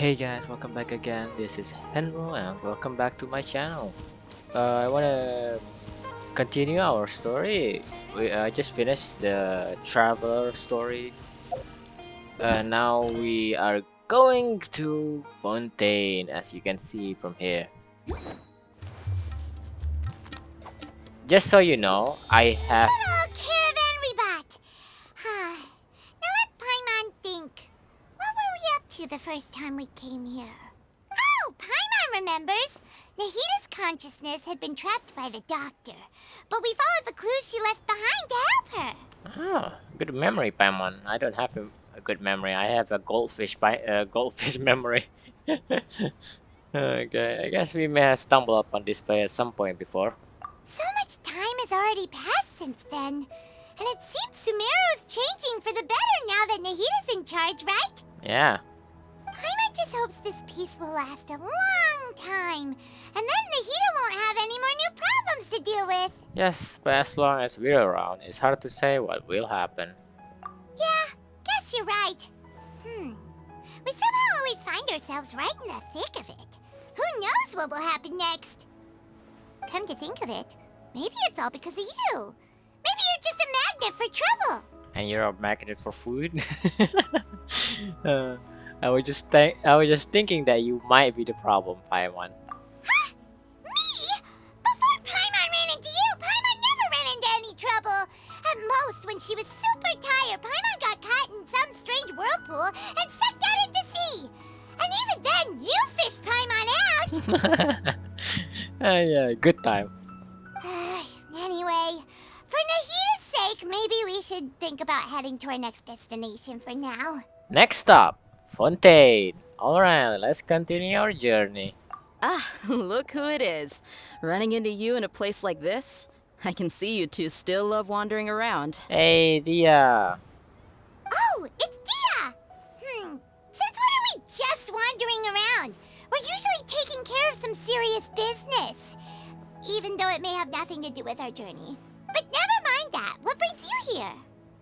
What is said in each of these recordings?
Hey guys, welcome back again. This is Henrul and welcome back to my channel. I wanna continue our story. We just finished the traveler story. Now we are going to Fontaine, as you can see from here. Just so you know, I have. Little caravan rebut. Now let Paimon think. What were we up to the first time we came here? Oh, Paimon remembers. Nahita's consciousness had been trapped by the doctor, but we followed the clues she left behind to help her. Oh, good memory, Paimon. I don't have a good memory. I have a goldfish memory. Okay, I guess we may have stumbled upon this place at some point before. So much time has already passed since then. And it seems Sumeru's changing for the better now that Nahita's in charge, right? Yeah. Paimon just hopes this peace will last a long time, and then Nahita won't have any more new problems to deal with. Yes, but as long as we're around, it's hard to say what will happen. Yeah, guess you're right. We somehow always find ourselves right in the thick of it. Who knows what will happen next? Come to think of it, maybe it's all because of you. Maybe you're just a magnet for trouble. And you're a magnet for food. uh, I was just thinking that you might be the problem, Paimon. Huh? Me? Before Paimon ran into you, Paimon never ran into any trouble. At most, when she was super tired, Paimon got caught in some strange whirlpool and sucked out into sea. And even then, you fished Paimon out. Yeah, good time. Anyway, for Nahita's sake, maybe we should think about heading to our next destination for now. Next stop, Fontaine. Alright, let's continue our journey. Ah, look who it is. Running into you in a place like this? I can see you two still love wandering around. Hey, Dia. Oh, it's Dia! Since when are we just wandering around? We're usually taking care of some serious business. Even though it may have nothing to do with our journey. But never mind that. What brings you here?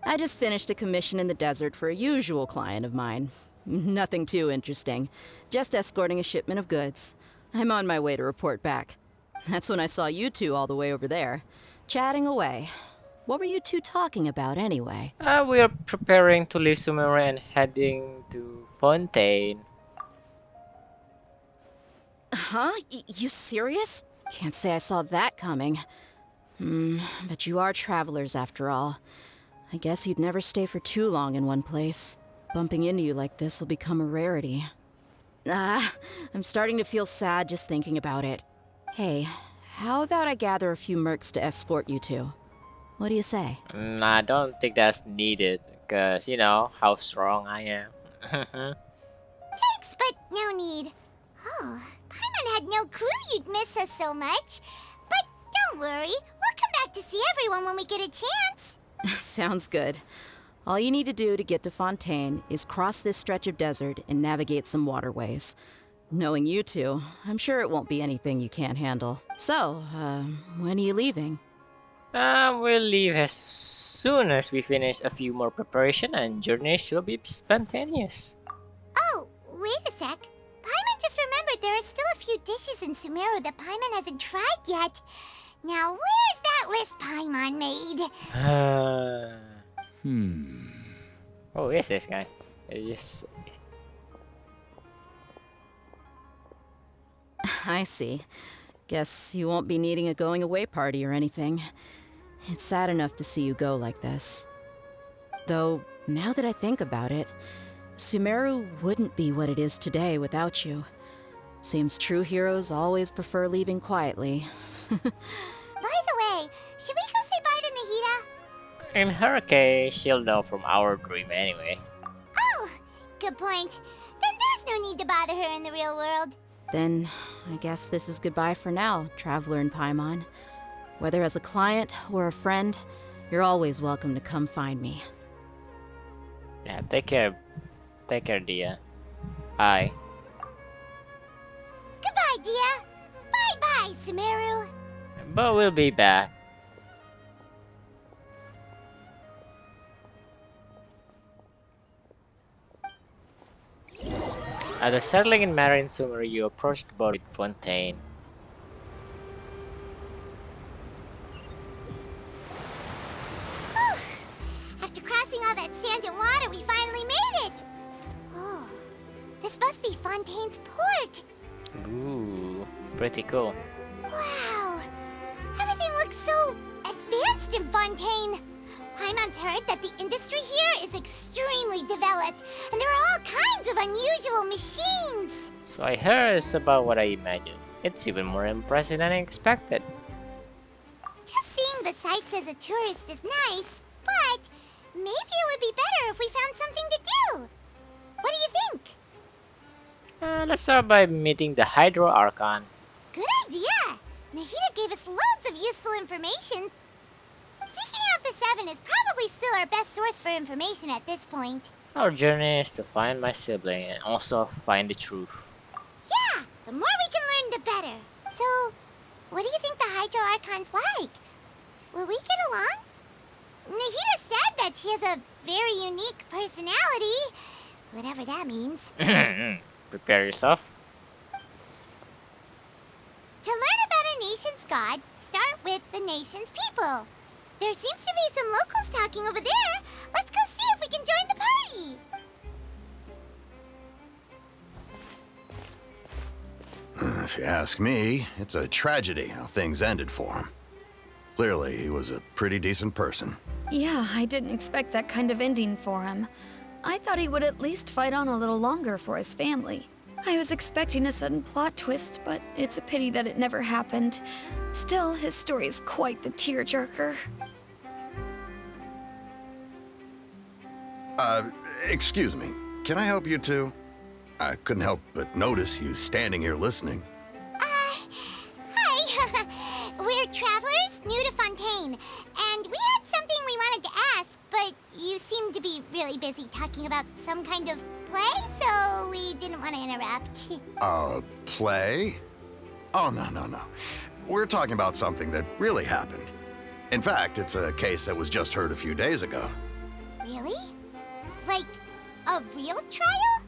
I just finished a commission in the desert for a usual client of mine. Nothing too interesting. Just escorting a shipment of goods. I'm on my way to report back. That's when I saw you two all the way over there, chatting away. What were you two talking about anyway? We are preparing to leave Sumeru and heading to Fontaine. Huh? You serious? Can't say I saw that coming. But you are travelers after all. I guess you'd never stay for too long in one place. Bumping into you like this will become a rarity. I'm starting to feel sad just thinking about it. Hey, how about I gather a few mercs to escort you two? What do you say? I don't think that's needed, because you know how strong I am. Thanks, but no need. Oh, Paimon had no clue you'd miss us so much. But don't worry, we'll come back to see everyone when we get a chance. Sounds good. All you need to do to get to Fontaine is cross this stretch of desert and navigate some waterways. Knowing you two, I'm sure it won't be anything you can't handle. So, when are you leaving? We'll leave as soon as we finish a few more preparation and journey should be spontaneous. Oh, wait a sec. Paimon just remembered there are still a few dishes in Sumeru that Paimon hasn't tried yet. Now, where's that list Paimon made? Oh, yes, this guy. Yes. I see. Guess you won't be needing a going away party or anything. It's sad enough to see you go like this. Though, now that I think about it, Sumeru wouldn't be what it is today without you. Seems true heroes always prefer leaving quietly. By the way, should we go say bye to Nahita? In her case, she'll know from our dream anyway. Oh, good point. Then there's no need to bother her in the real world. Then, I guess this is goodbye for now, Traveler and Paimon. Whether as a client or a friend, you're always welcome to come find me. Yeah, take care. Take care, Dia. Bye. Goodbye, Dia. Bye-bye, Sumeru. But we'll be back. After settling in Marin Summer, you approach the border with Fontaine. Whew. After crossing all that sand and water, we finally made it! Oh, this must be Fontaine's port! Ooh, pretty cool. Wow! Everything looks so advanced in Fontaine! Paimon's heard that the industry here is extremely developed, and there are all kinds of unusual machines! So I heard it's about what I imagined. It's even more impressive than I expected. Just seeing the sights as a tourist is nice, but maybe it would be better if we found something to do. What do you think? Let's start by meeting the Hydro Archon. Good idea! Nahida gave us loads of useful information. Seeking out the Seven is probably still our best source for information at this point. Our journey is to find my sibling and also find the truth. Yeah, the more we can learn, the better. So, what do you think the Hydro Archon's like? Will we get along? Nahida said that she has a very unique personality, whatever that means. Prepare yourself. To learn about a nation's god, start with the nation's people. There seems to be some locals talking over there. Let's go see if we can join the party. If you ask me, it's a tragedy how things ended for him. Clearly, he was a pretty decent person. Yeah, I didn't expect that kind of ending for him. I thought he would at least fight on a little longer for his family. I was expecting a sudden plot twist, but it's a pity that it never happened. Still, his story is quite the tearjerker. Excuse me. Can I help you two? I couldn't help but notice you standing here listening. Hi. We're travelers new to Fontaine, and we had something we wanted to ask, but you seem to be really busy talking about some kind of play, so we didn't want to interrupt. Play? Oh, no. We're talking about something that really happened. In fact, it's a case that was just heard a few days ago. Really? Like, a real trial?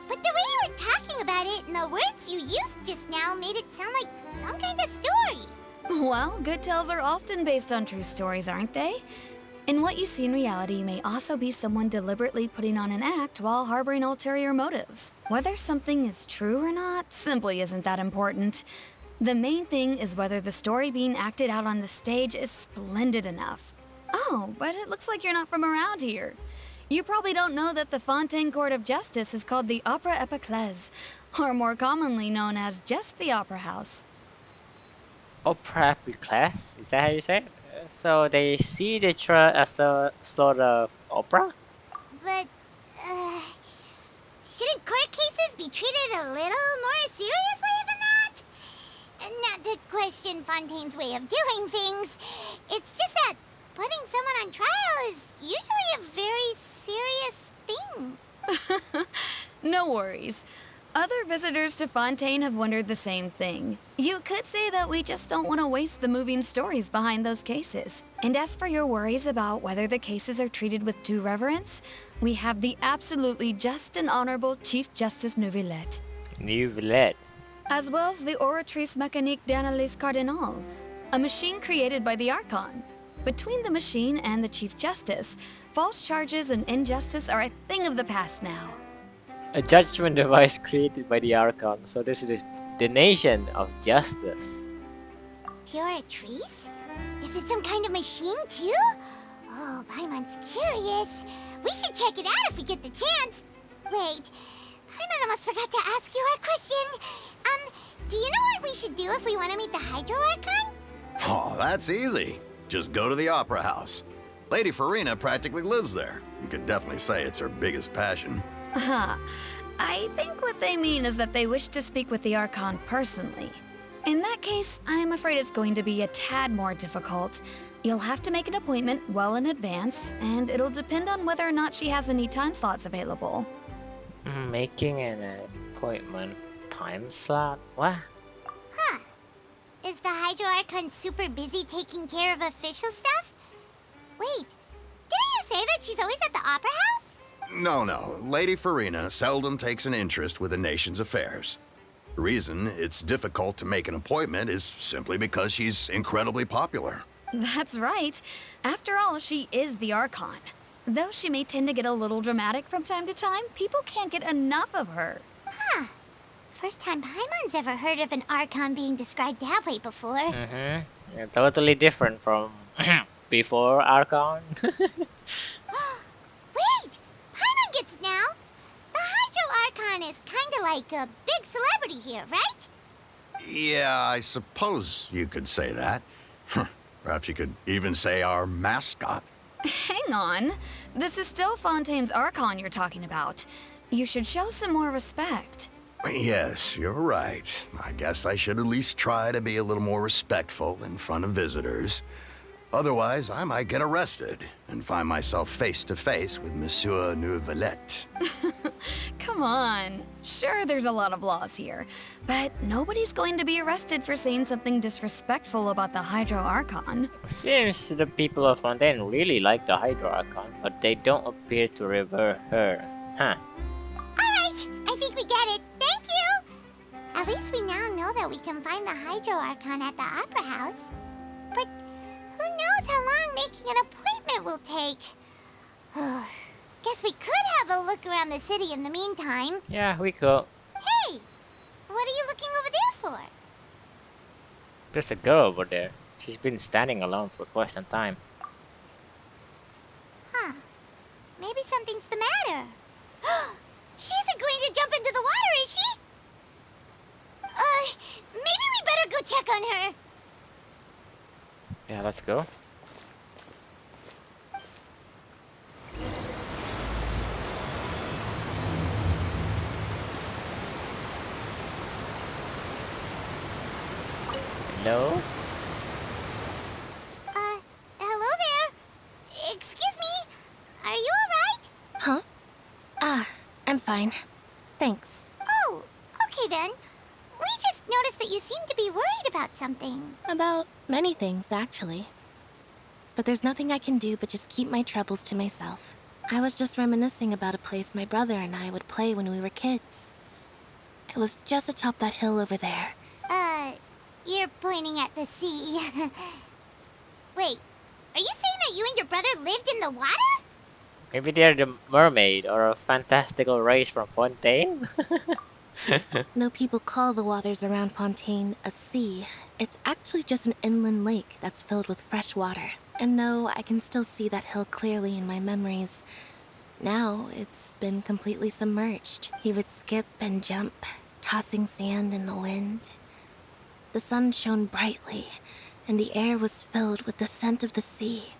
But the way you were talking about it and the words you used just now made it sound like some kind of story. Well, good tales are often based on true stories, aren't they? And what you see in reality may also be someone deliberately putting on an act while harboring ulterior motives. Whether something is true or not simply isn't that important. The main thing is whether the story being acted out on the stage is splendid enough. Oh, but it looks like you're not from around here. You probably don't know that the Fontaine Court of Justice is called the Opera Epiclese, or more commonly known as just the Opera House. Opera class? Is that how you say it? So they see the trial as a sort of opera? But, shouldn't court cases be treated a little more seriously than that? Not to question Fontaine's way of doing things. It's just that putting someone on trial is usually a very serious thing. No worries. Other visitors to Fontaine have wondered the same thing. You could say that we just don't want to waste the moving stories behind those cases. And as for your worries about whether the cases are treated with due reverence, we have the absolutely just and honorable Chief Justice Neuvillette. Neuvillette. As well as the Oratrice Mécanique d'Analyse Cardinal, a machine created by the Archon. Between the machine and the Chief Justice, false charges and injustice are a thing of the past now. A judgment device created by the Archon, so this is the nation of justice. Pure trees? Is it some kind of machine too? Oh, Paimon's curious. We should check it out if we get the chance. Wait, Paimon almost forgot to ask you our question. Do you know what we should do if we want to meet the Hydro Archon? Oh, that's easy. Just go to the Opera House. Lady Farina practically lives there. You could definitely say it's her biggest passion. I think what they mean is that they wish to speak with the Archon personally. In that case, I am afraid it's going to be a tad more difficult. You'll have to make an appointment well in advance, and it'll depend on whether or not she has any time slots available. Making an appointment time slot? What? Huh. Is the Hydro Archon super busy taking care of official stuff? Wait, didn't you say that she's always at the Opera House? No. Lady Farina seldom takes an interest with the nation's affairs. The reason it's difficult to make an appointment is simply because she's incredibly popular. That's right. After all, she is the Archon. Though she may tend to get a little dramatic from time to time, people can't get enough of her. Huh. First time Paimon's ever heard of an Archon being described that way before. Mm-hmm. Yeah, totally different from before Archon. Wait! Paimon gets now! The Hydro Archon is kinda like a big celebrity here, right? Yeah, I suppose you could say that. Perhaps you could even say our mascot. Hang on. This is still Fontaine's Archon you're talking about. You should show some more respect. Yes, you're right. I guess I should at least try to be a little more respectful in front of visitors. Otherwise, I might get arrested and find myself face to face with Monsieur Neuvillette. Come on. Sure, there's a lot of laws here, but nobody's going to be arrested for saying something disrespectful about the Hydro Archon. Seems the people of Fontaine really like the Hydro Archon, but they don't appear to revere her. Huh. Alright, I think we get it. Thank you! At least we now know that we can find the Hydro Archon at the Opera House. But who knows how long making an appointment will take? Guess we could have a look around the city in the meantime. Yeah, we could. Hey! What are you looking over there for? There's a girl over there. She's been standing alone for quite some time. Huh. Maybe something's the matter. She isn't going to jump into the water, is she? Maybe we better go check on her. Yeah, let's go. Hello? Hello there. Excuse me. Are you alright? Huh? I'm fine. Thanks. Oh, okay then. We just noticed that you seem to be worried about something. About many things, actually. But there's nothing I can do but just keep my troubles to myself. I was just reminiscing about a place my brother and I would play when we were kids. It was just atop that hill over there. You're pointing at the sea. Wait, are you saying that you and your brother lived in the water? Maybe they're the mermaid or a fantastical race from Fontaine? No, people call the waters around Fontaine a sea. It's actually just an inland lake that's filled with fresh water. And no, I can still see that hill clearly in my memories. Now, it's been completely submerged. He would skip and jump, tossing sand in the wind. The sun shone brightly, and the air was filled with the scent of the sea.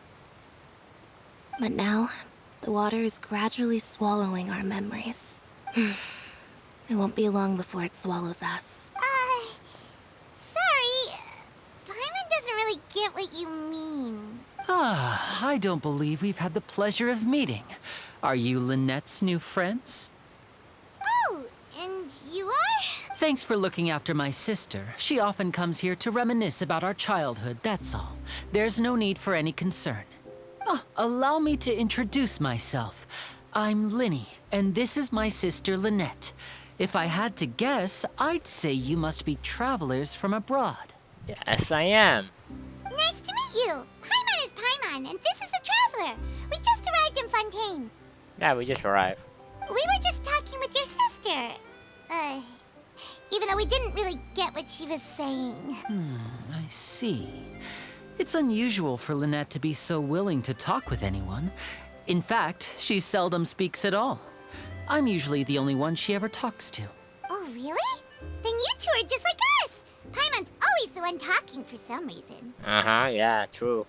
But now, the water is gradually swallowing our memories. It won't be long before it swallows us. Sorry. Paimon doesn't really get what you mean. I don't believe we've had the pleasure of meeting. Are you Lynette's new friends? Oh, and you are? Thanks for looking after my sister. She often comes here to reminisce about our childhood, that's all. There's no need for any concern. Allow me to introduce myself. I'm Linny, and this is my sister Lynette. If I had to guess, I'd say you must be travelers from abroad. Yes, I am. Nice to meet you. Paimon is Paimon, and this is the Traveler. We just arrived in Fontaine. Yeah, we just arrived. We were just talking with your sister. Even though we didn't really get what she was saying. I see. It's unusual for Lynette to be so willing to talk with anyone. In fact, she seldom speaks at all. I'm usually the only one she ever talks to. Oh, really? Then you two are just like us. Paimon's always the one talking for some reason. Yeah, true.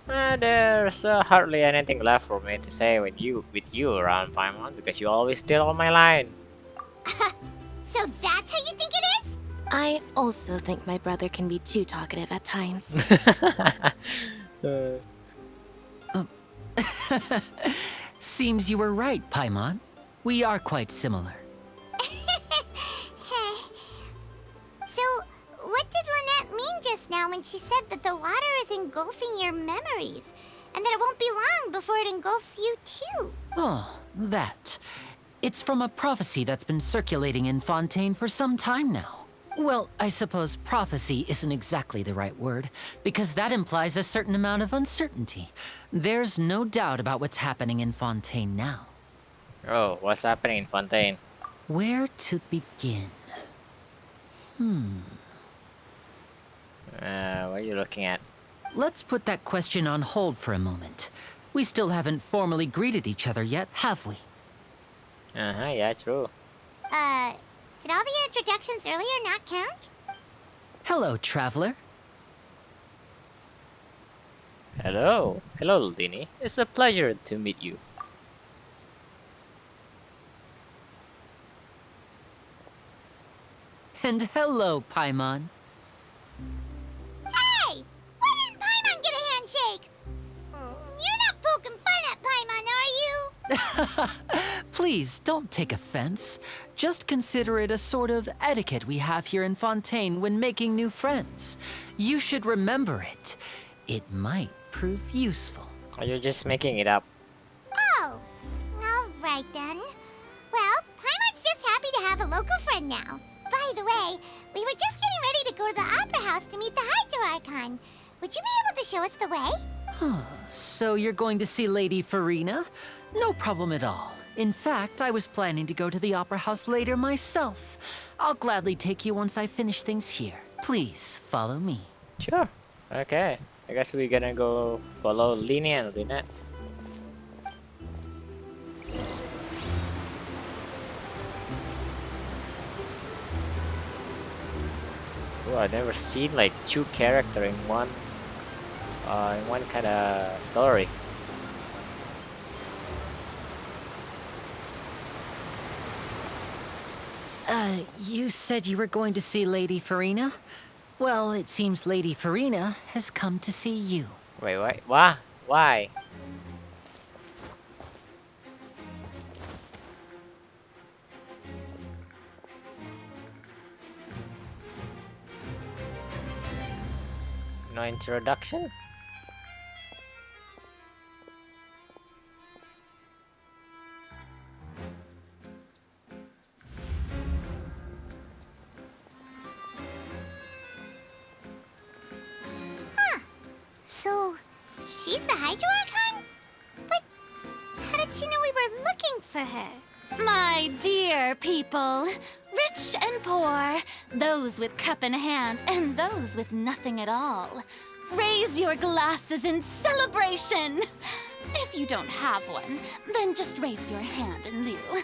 There's hardly anything left for me to say with you around Paimon because you always steal all my line. So that's how you think it is? I also think my brother can be too talkative at times. Seems you were right, Paimon. We are quite similar. So, what did Lynette mean just now when she said that the water is engulfing your memories? and that it won't be long before it engulfs you too. Oh, that. It's from a prophecy that's been circulating in Fontaine for some time now. Well, I suppose prophecy isn't exactly the right word, because that implies a certain amount of uncertainty. There's no doubt about what's happening in Fontaine now. Oh, what's happening in Fontaine? Where to begin? What are you looking at? Let's put that question on hold for a moment. We still haven't formally greeted each other yet, have we? Yeah, true. Did all the introductions earlier not count? Hello, traveler. Hello. Hello, Lini. It's a pleasure to meet you. And hello, Paimon. Hey! Why didn't Paimon get a handshake? You're not poking fun at Paimon, are you? Please, don't take offense. Just consider it a sort of etiquette we have here in Fontaine when making new friends. You should remember it. It might prove useful. Or you're just making it up? Oh, alright then. Well, Paimon's just happy to have a local friend now. By the way, we were just getting ready to go to the Opera House to meet the Hydro Archon. Would you be able to show us the way? So you're going to see Lady Farina? No problem at all. In fact, I was planning to go to the Opera House later myself. I'll gladly take you once I finish things here. Please, follow me. Sure. Okay. I guess we're gonna go follow Lini and Lynette. Oh, I've never seen like two characters in one kind of story. You said you were going to see Lady Farina? Well, it seems Lady Farina has come to see you. Wait, what? Why? Why? No introduction? So, she's the Hydro Archon? But how did she know we were looking for her? My dear people, rich and poor, those with cup in hand and those with nothing at all, raise your glasses in celebration. If you don't have one, then just raise your hand in lieu.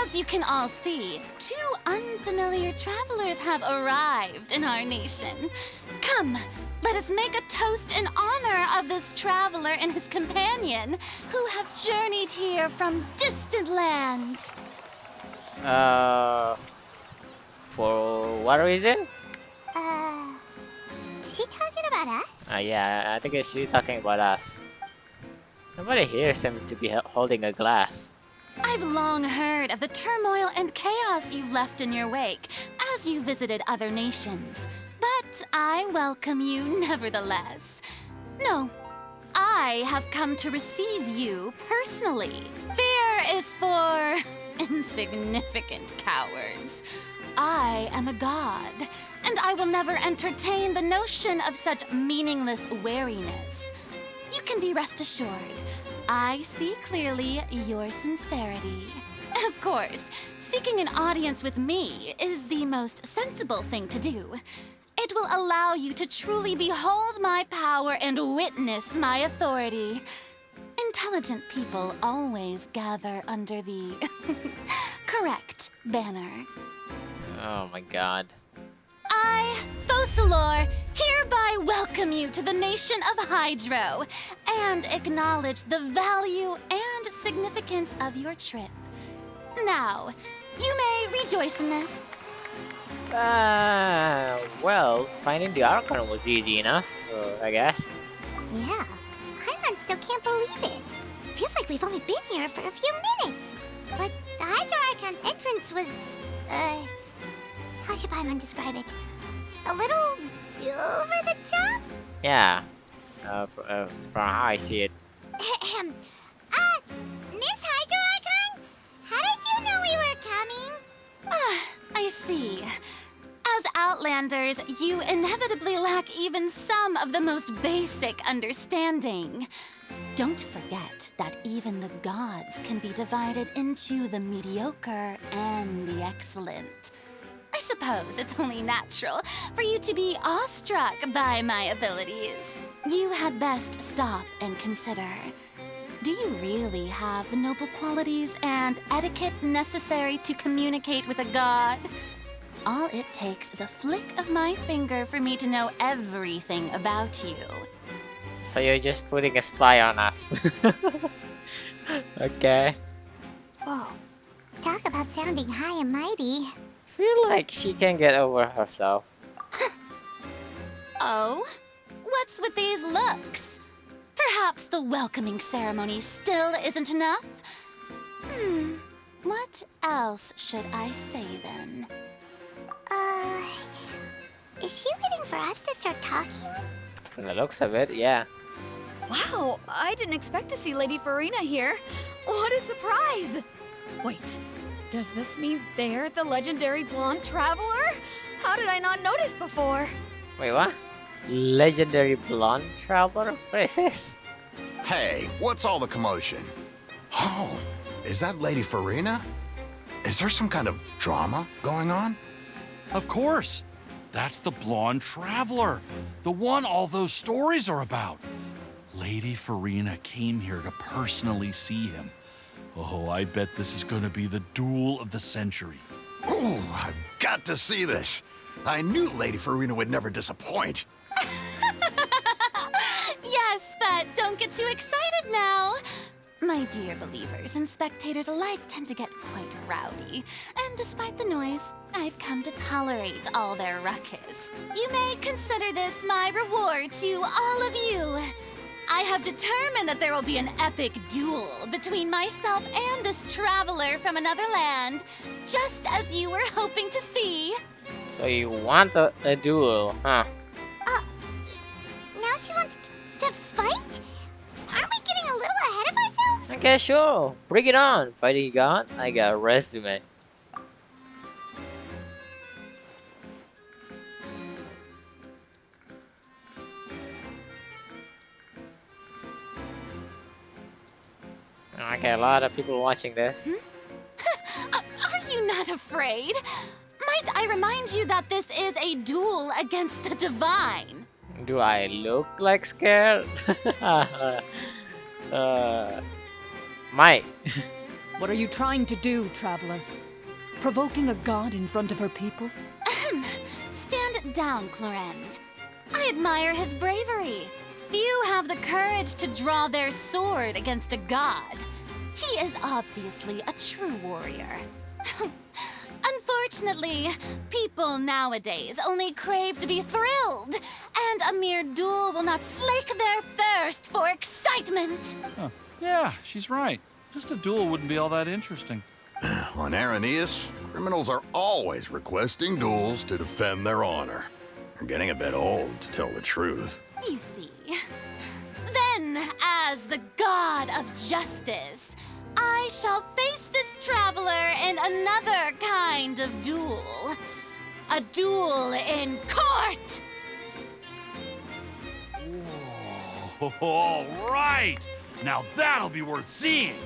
As you can all see, two unfamiliar travelers have arrived in our nation. Come, let us make a toast in honor of this traveler and his companion who have journeyed here from distant lands. For what reason? Is she talking about us? Yeah, I think she's talking about us. Nobody here seems to be holding a glass. I've long heard of the turmoil and chaos you've left in your wake as you visited other nations. But I welcome you nevertheless. No, I have come to receive you personally. Fear is for insignificant cowards. I am a god, and I will never entertain the notion of such meaningless wariness. You can be rest assured, I see clearly your sincerity. Of course, seeking an audience with me is the most sensible thing to do. It will allow you to truly behold my power and witness my authority. Intelligent people always gather under the correct banner. Oh my god. I, Focalor, hereby welcome you to the nation of Hydro and acknowledge the value and significance of your trip. Now, you may rejoice in this. Well, finding the Archon was easy enough, I guess. Yeah, Paimon still can't believe it. Feels like we've only been here for a few minutes. But the Hydro Archon's entrance was, how should Paimon describe it? A little over the top? Yeah. From how I see it. Miss Hydro Archon? How did you know we were coming? I see. As Outlanders, you inevitably lack even some of the most basic understanding. Don't forget that even the gods can be divided into the mediocre and the excellent. I suppose it's only natural for you to be awestruck by my abilities. You had best stop and consider. Do you really have the noble qualities and etiquette necessary to communicate with a god? All it takes is a flick of my finger for me to know everything about you. So you're just putting a spy on us. Okay. Whoa. Talk about sounding high and mighty. Feel like she can get over herself. Oh? What's with these looks? Perhaps the welcoming ceremony still isn't enough? What else should I say then? Is she waiting for us to start talking? From the looks of it, yeah. Wow, I didn't expect to see Lady Farina here. What a surprise! Wait, does this mean they're the legendary blonde traveler? How did I not notice before? Wait, what? Legendary blonde traveler? What is this? Hey, what's all the commotion? Oh, is that Lady Farina? Is there some kind of drama going on? Of course. That's the blonde traveler. The one all those stories are about. Lady Farina came here to personally see him. Oh, I bet this is gonna be the duel of the century. Ooh, I've got to see this. I knew Lady Farina would never disappoint. Yes, but don't get too excited now. My dear believers and spectators alike tend to get quite rowdy, and despite the noise, I've come to tolerate all their ruckus. You may consider this my reward to all of you. I have determined that there will be an epic duel between myself and this traveler from another land, just as you were hoping to see. So you want a duel, huh? Now she wants to fight? Aren't we getting a little ahead of ourselves? Okay, sure. Bring it on, fighting god. I got a resume. Okay, a lot of people watching this. Are you not afraid? Might I remind you that this is a duel against the divine? Do I look like scared? Might. What are you trying to do, traveler? Provoking a god in front of her people? Stand down, Clorend. I admire his bravery. Few have the courage to draw their sword against a god. He is obviously a true warrior. Unfortunately, people nowadays only crave to be thrilled, and a mere duel will not slake their thirst for excitement. Huh. Yeah, she's right. Just a duel wouldn't be all that interesting. On Araneus, criminals are always requesting duels to defend their honor. They're getting a bit old, to tell the truth. You see. Then, as the god of justice, I shall face this traveler in another kind of duel. A duel in court! Whoa, all right! Now that'll be worth seeing!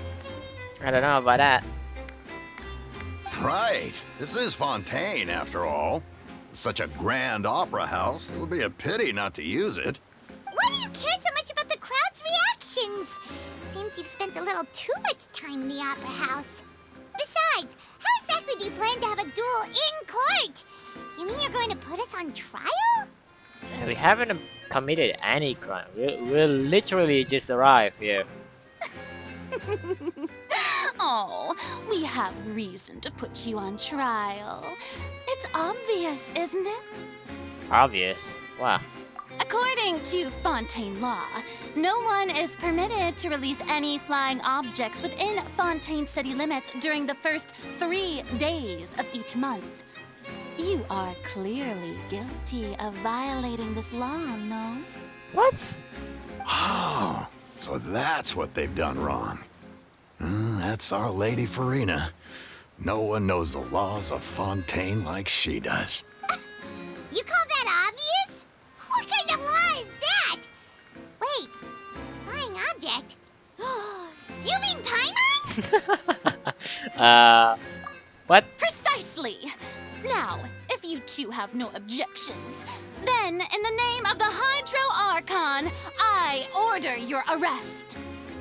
I don't know about that. Right. This is Fontaine, after all. Such a grand opera house, it would be a pity not to use it. Why do you care so much about the crowd's reactions? Seems you've spent a little too much time in the opera house. Besides, how exactly do you plan to have a duel in court? You mean you're going to put us on trial? We haven't committed any crime. We'll literally just arrive here. Oh, we have reason to put you on trial. It's obvious, isn't it? Obvious. Wow. According to Fontaine law, no one is permitted to release any flying objects within Fontaine city limits during the first 3 days of each month. You are clearly guilty of violating this law, no? What? Oh, so that's what they've done wrong. That's Our Lady Farina. No one knows the laws of Fontaine like she does. You call that obvious? What kind of law is that? Wait, flying object? You mean Paimon? What? Precisely! Now, if you two have no objections, then in the name of the Hydro Archon, I order your arrest.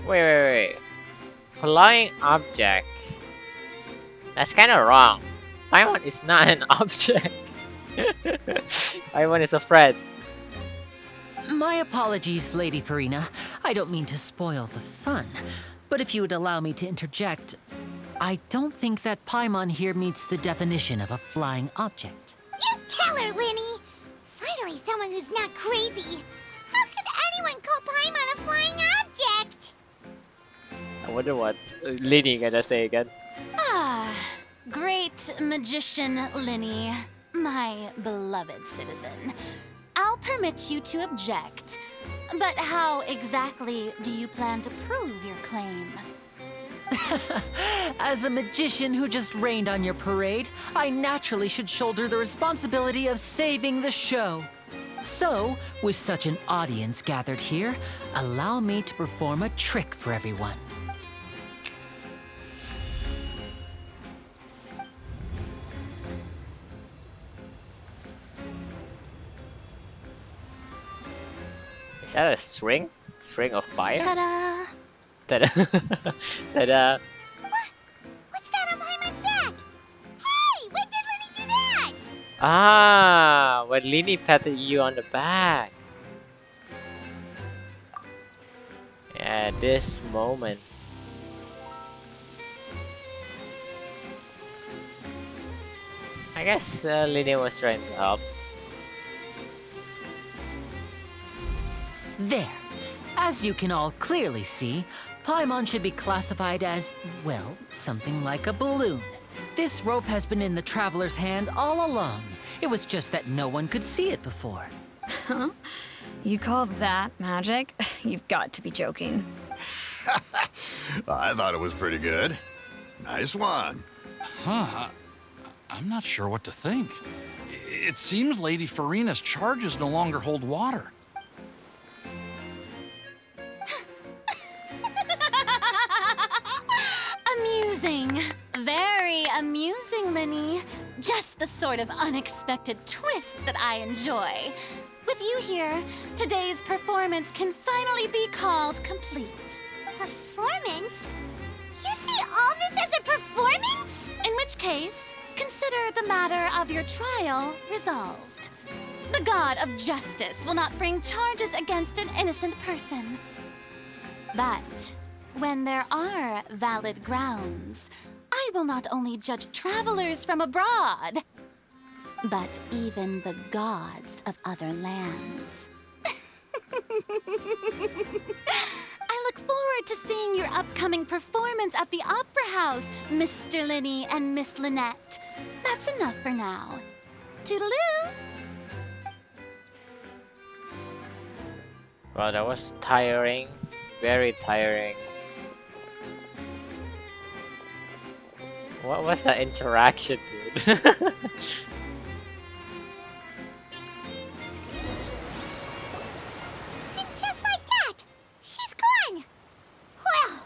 Wait. Flying object. That's kind of wrong. Paimon is not an object. Paimon is a friend. My apologies, Lady Farina. I don't mean to spoil the fun. But if you would allow me to interject, I don't think that Paimon here meets the definition of a flying object. You tell her, Linny! Finally someone who's not crazy. How could anyone call Paimon a flying object? I wonder what Linny gonna say again. Ah, great magician Linny, my beloved citizen. I'll permit you to object, but how exactly do you plan to prove your claim? As a magician who just rained on your parade, I naturally should shoulder the responsibility of saving the show. So, with such an audience gathered here, allow me to perform a trick for everyone. Is that a string? String of fire? Ta-da! Ta-da. Ta-da. What's that on Paimon's back? Hey, when did Linny do that? Ah, when Linny patted you on the back. Yeah, this moment. I guess Linny was trying to help. There. As you can all clearly see, Paimon should be classified as, well, something like a balloon. This rope has been in the traveler's hand all along. It was just that no one could see it before. Huh? You call that magic? You've got to be joking. I thought it was pretty good. Nice one. Huh. I'm not sure what to think. It seems Lady Farina's charges no longer hold water. Amusing. Very amusing, Linny. Just the sort of unexpected twist that I enjoy. With you here, today's performance can finally be called complete. Performance? You see all this as a performance? In which case, consider the matter of your trial resolved. The god of justice will not bring charges against an innocent person. But when there are valid grounds, I will not only judge travelers from abroad, but even the gods of other lands. I look forward to seeing your upcoming performance at the Opera House, Mr. Linny and Miss Lynette. That's enough for now. Toodaloo! Well, that was tiring. Very tiring. What was that interaction, dude? And just like that, she's gone. Well,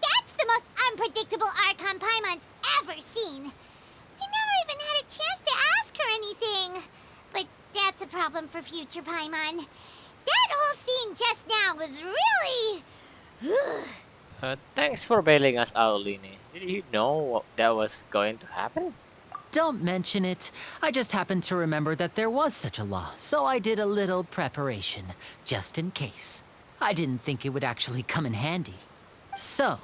that's the most unpredictable Archon Paimon's ever seen. We never even had a chance to ask her anything. But that's a problem for future Paimon. That whole scene just now was really... Thanks for bailing us out, Linny. Did you know that was going to happen? Don't mention it. I just happened to remember that there was such a law, so I did a little preparation, just in case. I didn't think it would actually come in handy. So,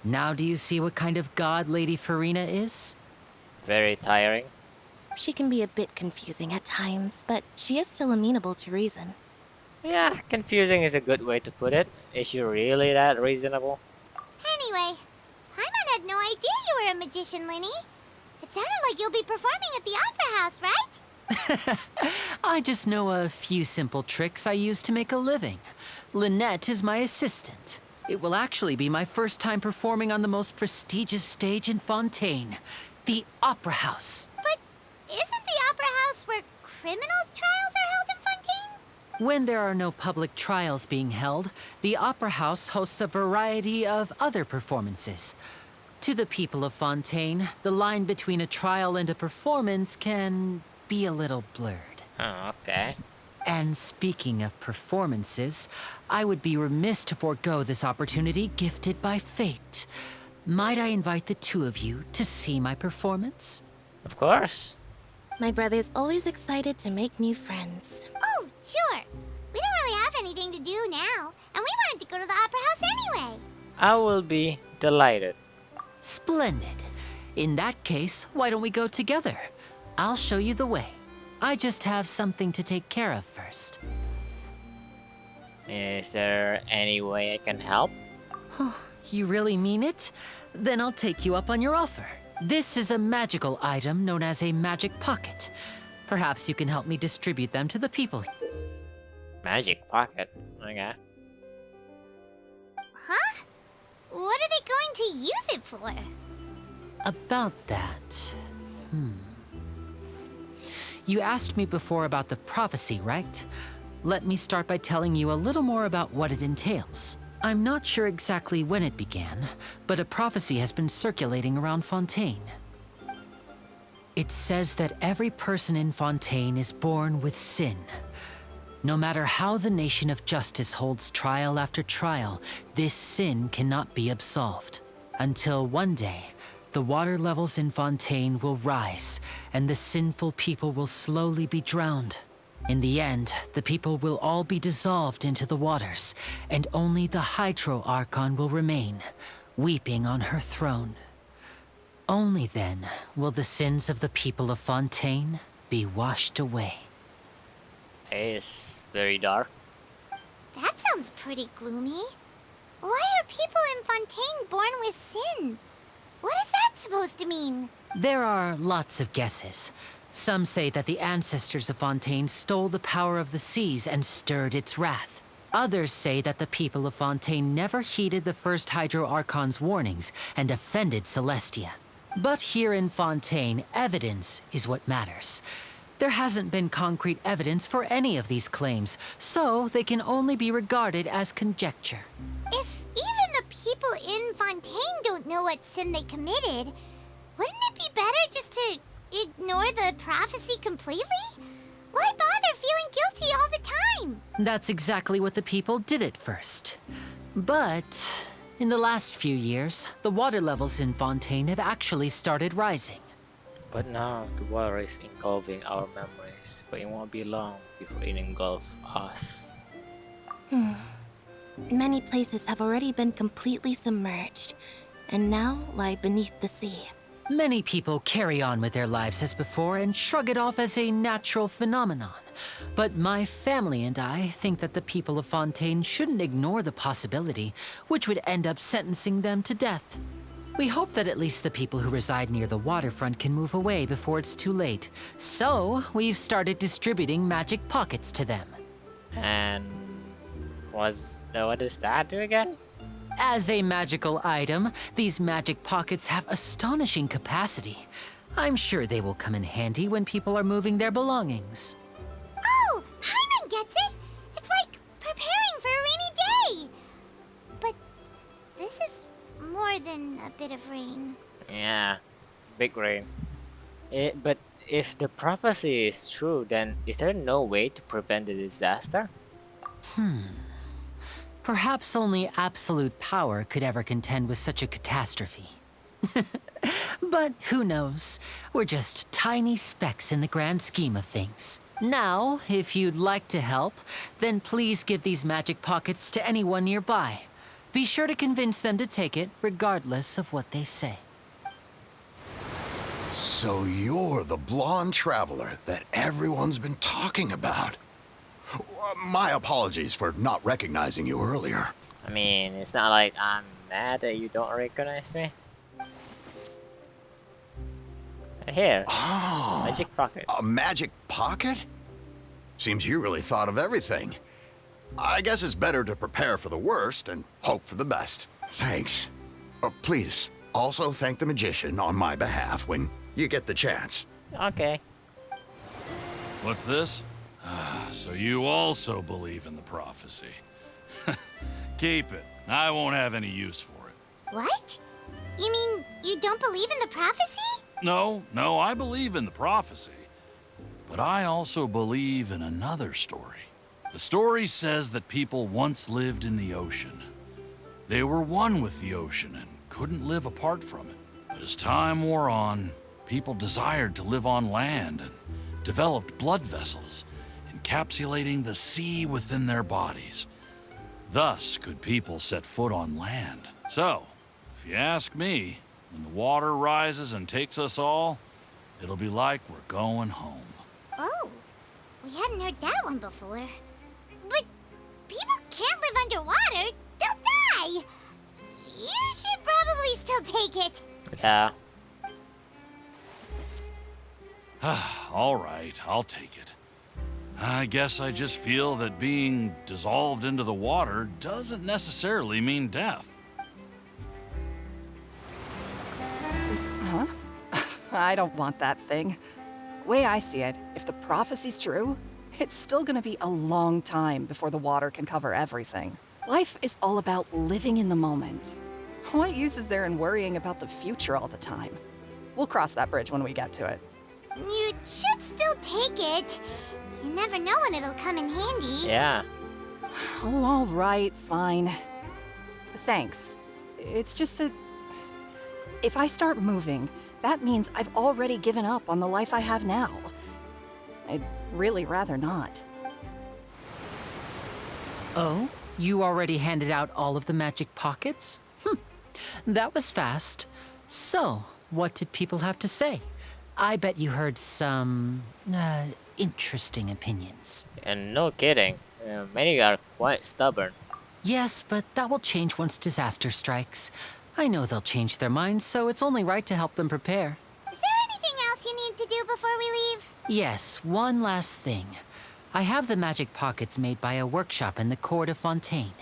now do you see what kind of god Lady Farina is? Very tiring. She can be a bit confusing at times, but she is still amenable to reason. Yeah, confusing is a good way to put it. Is she really that reasonable? Anyway, Paimon had no idea you were a magician, Linny. It sounded like you'll be performing at the Opera House, right? I just know a few simple tricks I use to make a living. Lynette is my assistant. It will actually be my first time performing on the most prestigious stage in Fontaine, the Opera House. But isn't the Opera House where criminal trials are held in Fontaine? When there are no public trials being held, the Opera House hosts a variety of other performances. To the people of Fontaine, the line between a trial and a performance can be a little blurred. Oh, okay. And speaking of performances, I would be remiss to forego this opportunity gifted by fate. Might I invite the two of you to see my performance? Of course. My brother's always excited to make new friends. Oh, sure. We don't really have anything to do now, and we wanted to go to the Opera House anyway. I will be delighted. Splendid. In that case, why don't we go together? I'll show you the way. I just have something to take care of first. Is there any way I can help? You really mean it? Then I'll take you up on your offer. This is a magical item known as a magic pocket. Perhaps you can help me distribute them to the people. Magic pocket. Okay. Huh? What are they going to use it for? About that... You asked me before about the prophecy, right? Let me start by telling you a little more about what it entails. I'm not sure exactly when it began, but a prophecy has been circulating around Fontaine. It says that every person in Fontaine is born with sin. No matter how the nation of justice holds trial after trial, this sin cannot be absolved. Until one day, the water levels in Fontaine will rise, and the sinful people will slowly be drowned. In the end, the people will all be dissolved into the waters, and only the Hydro Archon will remain, weeping on her throne. Only then will the sins of the people of Fontaine be washed away. It's very dark. That sounds pretty gloomy. Why are people in Fontaine born with sin? What is that supposed to mean? There are lots of guesses. Some say that the ancestors of Fontaine stole the power of the seas and stirred its wrath. Others say that the people of Fontaine never heeded the first Hydro Archon's warnings and offended Celestia. But here in Fontaine, evidence is what matters. There hasn't been concrete evidence for any of these claims, so they can only be regarded as conjecture. If even the people in Fontaine don't know what sin they committed, wouldn't it be better just to ignore the prophecy completely? Why bother feeling guilty all the time? That's exactly what the people did at first. But in the last few years, the water levels in Fontaine have actually started rising. But now the water is engulfing our memories, but it won't be long before it engulfs us. Many places have already been completely submerged, and now lie beneath the sea. Many people carry on with their lives as before and shrug it off as a natural phenomenon. But my family and I think that the people of Fontaine shouldn't ignore the possibility, which would end up sentencing them to death. We hope that at least the people who reside near the waterfront can move away before it's too late. So, we've started distributing magic pockets to them. And what does that do again? As a magical item, these magic pockets have astonishing capacity. I'm sure they will come in handy when people are moving their belongings. Oh, Paimon gets it! It's like preparing for a rainy day! But this is more than a bit of rain. Yeah, big rain. But if the prophecy is true, then is there no way to prevent the disaster? Perhaps only absolute power could ever contend with such a catastrophe. But who knows? We're just tiny specks in the grand scheme of things. Now, if you'd like to help, then please give these magic pockets to anyone nearby. Be sure to convince them to take it, regardless of what they say. So you're the blonde traveler that everyone's been talking about. My apologies for not recognizing you earlier. I mean, it's not like I'm mad that you don't recognize me. Here, Oh, magic pocket. a magic pocket? Seems you really thought of everything. I guess it's better to prepare for the worst and hope for the best. Thanks. Please, also thank the magician on my behalf when you get the chance. Okay. What's this? So you also believe in the prophecy. Keep it. I won't have any use for it. What? You mean you don't believe in the prophecy? No, I believe in the prophecy. But I also believe in another story. The story says that people once lived in the ocean. They were one with the ocean and couldn't live apart from it. But as time wore on, people desired to live on land and developed blood vessels, encapsulating the sea within their bodies. Thus could people set foot on land. So, if you ask me, when the water rises and takes us all, it'll be like we're going home. Oh, we hadn't heard that one before. But people can't live underwater. They'll die. You should probably still take it. Yeah. All right, I'll take it. I guess I just feel that being dissolved into the water doesn't necessarily mean death. Huh? I don't want that thing. Way I see it, if the prophecy's true, it's still gonna be a long time before the water can cover everything. Life is all about living in the moment. What use is there in worrying about the future all the time? We'll cross that bridge when we get to it. You should still take it. You never know when it'll come in handy. Yeah. Oh, all right, fine. Thanks. It's just that if I start moving, that means I've already given up on the life I have now. I'd really rather not. Oh? You already handed out all of the magic pockets? That was fast. So, what did people have to say? I bet you heard some, interesting opinions. And no kidding. Many are quite stubborn. Yes, but that will change once disaster strikes. I know they'll change their minds, so it's only right to help them prepare. Is there anything else you need to do before we leave? Yes, one last thing. I have the magic pockets made by a workshop in the court of Fontaine.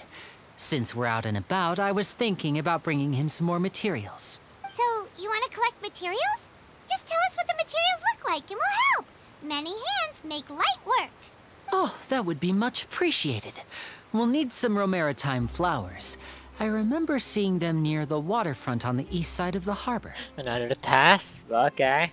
Since we're out and about, I was thinking about bringing him some more materials. So, you want to collect materials? Just tell us what the materials look like and we'll help. Many hands make light work. Oh, that would be much appreciated. We'll need some romaritime flowers. I remember seeing them near the waterfront on the east side of the harbor. Another task? Okay.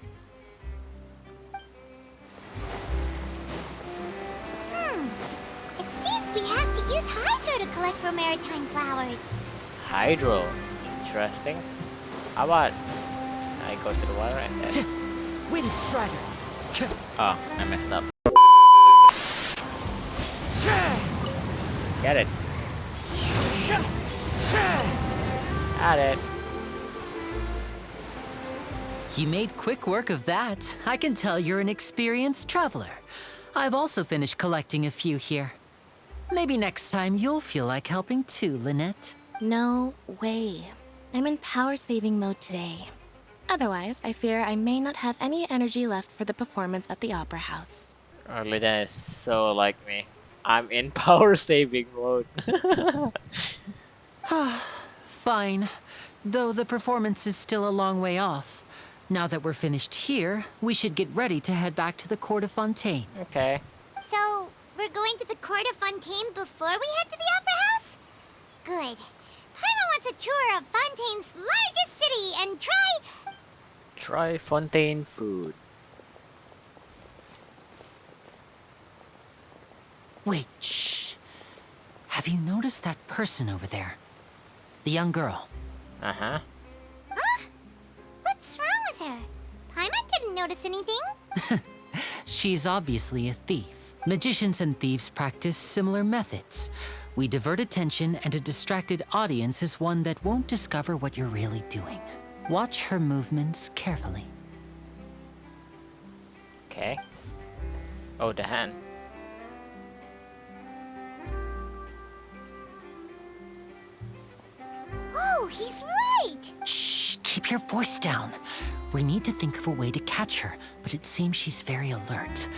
It seems we have to use hydro to collect romaritime flowers. Hydro. Interesting. How about I go to the water and then... Wind Strider! Oh, I messed up. Get it. Got it. You made quick work of that. I can tell you're an experienced traveler. I've also finished collecting a few here. Maybe next time you'll feel like helping too, Lynette. No way. I'm in power-saving mode today. Otherwise, I fear I may not have any energy left for the performance at the Opera House. Lina is so like me. I'm in power saving mode. Fine. Though the performance is still a long way off. Now that we're finished here, we should get ready to head back to the court of Fontaine. Okay. So, we're going to the court of Fontaine before we head to the Opera House? Good. Paimon wants a tour of Fontaine's largest city and Try Fontaine food. Wait, shh. Have you noticed that person over there? The young girl. Uh-huh. Huh? What's wrong with her? Paimon didn't notice anything. She's obviously a thief. Magicians and thieves practice similar methods. We divert attention, and a distracted audience is one that won't discover what you're really doing. Watch her movements carefully. Okay. Oh, the hand. Oh, he's right! Shh, keep your voice down. We need to think of a way to catch her, but it seems she's very alert.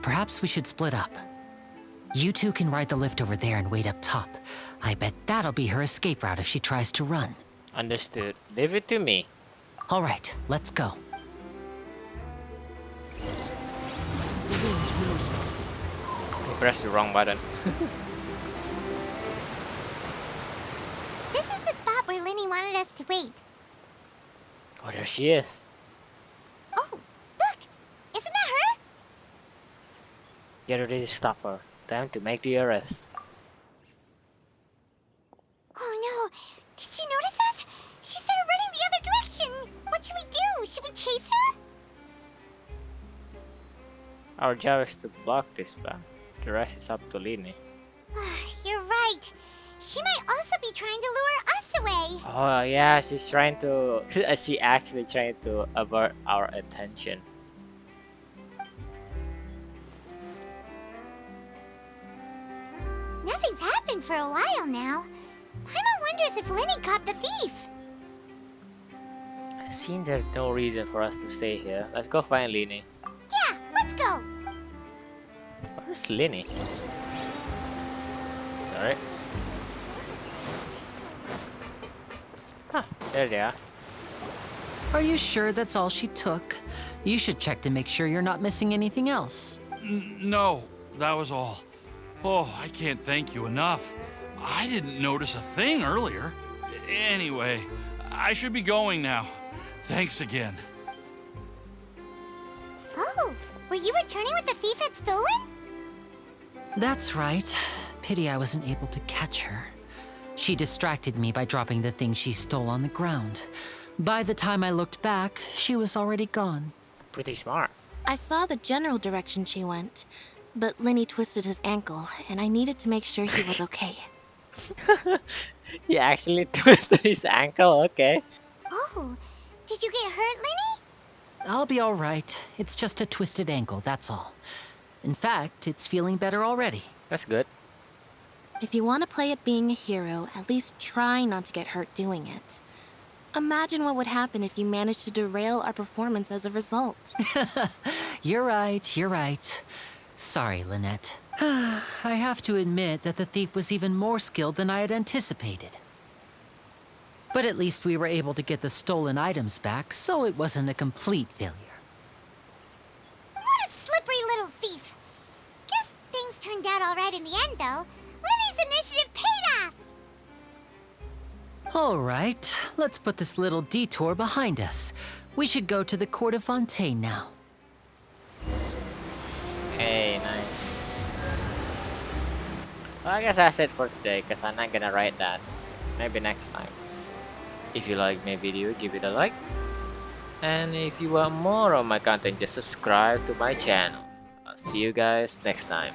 Perhaps we should split up. You two can ride the lift over there and wait up top. I bet that'll be her escape route if she tries to run. Understood. Leave it to me. All right, let's go. I pressed the wrong button. This is the spot where Linny wanted us to wait. Oh, there she is. Oh, look! Isn't that her? Get ready to stop her. Time to make the arrest. Oh no! Did she notice us? She started running the other direction! What should we do? Should we chase her? Our job is to block this ban. The rest is up to Lini. You're right. She might also be trying to lure us away. Oh yeah, she's trying to. She actually trying to avert our attention. Nothing's happened for a while now. Paimon wonders if Linny caught the thief. It seems there's no reason for us to stay here. Let's go find Lini. Yeah, let's go. Where's Lini? Sorry. Huh, there they are. Are you sure that's all she took? You should check to make sure you're not missing anything else. No, that was all. Oh, I can't thank you enough. I didn't notice a thing earlier. Anyway, I should be going now. Thanks again. Oh, were you returning what the thief had stolen? That's right. Pity I wasn't able to catch her. She distracted me by dropping the thing she stole on the ground. By the time I looked back, she was already gone. Pretty smart. I saw the general direction she went, but Linny twisted his ankle, and I needed to make sure he was okay. He actually twisted his ankle, okay. Oh, did you get hurt, Linny? I'll be all right. It's just a twisted ankle, that's all. In fact, it's feeling better already. That's good. If you want to play at being a hero, at least try not to get hurt doing it. Imagine what would happen if you managed to derail our performance as a result. You're right, you're right. Sorry, Lynette. I have to admit that the thief was even more skilled than I had anticipated. But at least we were able to get the stolen items back, so it wasn't a complete failure. What a slippery little thief. Guess things turned out all right in the end, though. Linny's initiative paid off. All right, let's put this little detour behind us. We should go to the court of Fontaine now. Hey, nice. Well, I guess that's it for today, because I'm not gonna write that. Maybe next time. If you like my video, give it a like. And if you want more of my content, just subscribe to my channel. I'll see you guys next time.